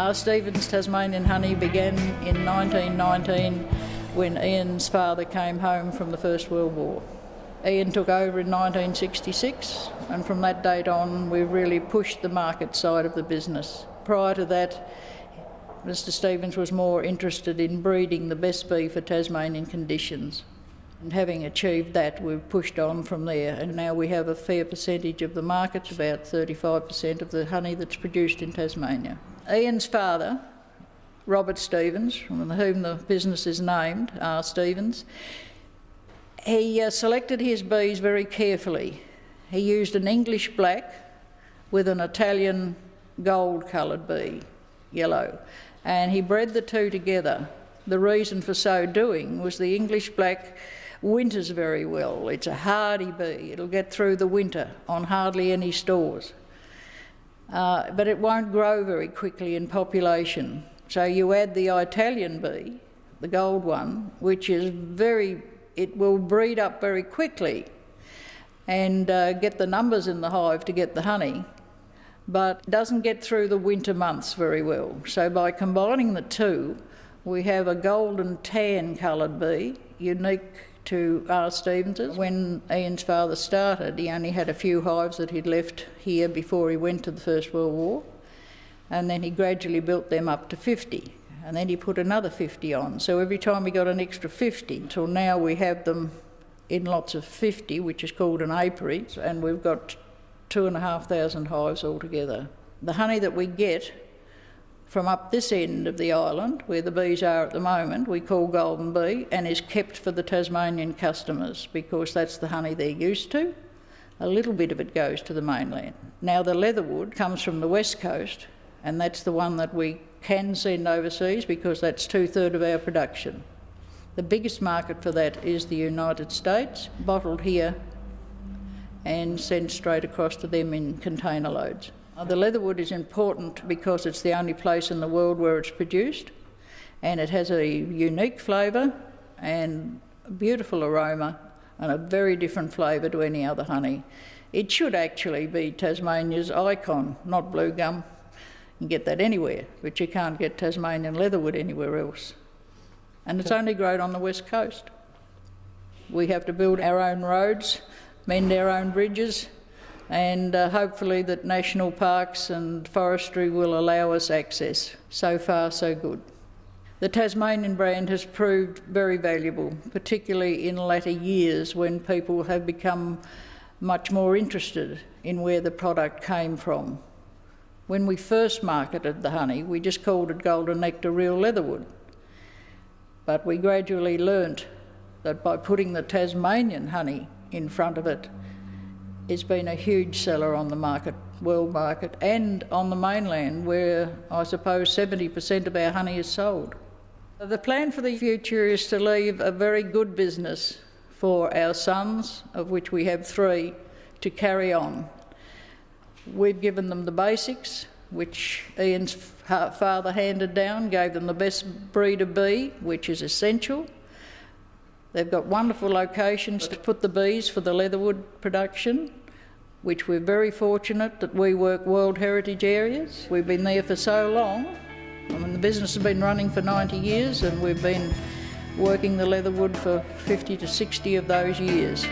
R. Stevens Tasmanian honey began in 1919 when Ian's father came home from the First World War. Ian took over in 1966, and from that date on we've really pushed the market side of the business. Prior to that, Mr. Stevens was more interested in breeding the best beef for Tasmanian conditions. And having achieved that, we've pushed on from there, and now we have a fair percentage of the market, about 35% of the honey that's produced in Tasmania. Ian's father, Robert Stevens, from whom the business is named, R. Stevens, he selected his bees very carefully. He used an English black with an Italian gold-coloured bee, yellow, and he bred the two together. The reason for so doing was the English black winters very well. It's a hardy bee. It'll get through the winter on hardly any stores. But it won't grow very quickly in population. So you add the Italian bee, the gold one, which is it will breed up very quickly and get the numbers in the hive to get the honey, but doesn't get through the winter months very well. So by combining the two, we have a golden tan coloured bee, unique to R. Stevens's. When Ian's father started, he only had a few hives that he'd left here before he went to the First World War, and then he gradually built them up to 50, and then he put another 50 on. So every time we got an extra 50, until now we have them in lots of 50, which is called an apiary, and we've got 2,500 hives altogether. The honey that we get from up this end of the island, where the bees are at the moment, we call golden bee, and is kept for the Tasmanian customers because that's the honey they're used to. A little bit of it goes to the mainland. Now the leatherwood comes from the west coast, and that's the one that we can send overseas because that's 2/3 of our production. The biggest market for that is the United States, bottled here and sent straight across to them in container loads. The leatherwood is important because it's the only place in the world where it's produced, and it has a unique flavour and a beautiful aroma and a very different flavour to any other honey. It should actually be Tasmania's icon, not blue gum. You can get that anywhere, but you can't get Tasmanian leatherwood anywhere else. And it's only grown on the west coast. We have to build our own roads, mend our own bridges, and hopefully that national parks and forestry will allow us access. So far, so good. The Tasmanian brand has proved very valuable, particularly in latter years when people have become much more interested in where the product came from. When we first marketed the honey, we just called it Golden Nectar Real Leatherwood. But we gradually learnt that by putting the Tasmanian honey in front of it, it's been a huge seller on the market, world market, and on the mainland where I suppose 70% of our honey is sold. The plan for the future is to leave a very good business for our sons, of which we have 3, to carry on. We've given them the basics, which Ian's father handed down, gave them the best breed of bee, which is essential. They've got wonderful locations to put the bees for the leatherwood production, which we're very fortunate that we work World Heritage areas. We've been there for so long. I mean, the business has been running for 90 years and we've been working the leatherwood for 50 to 60 of those years.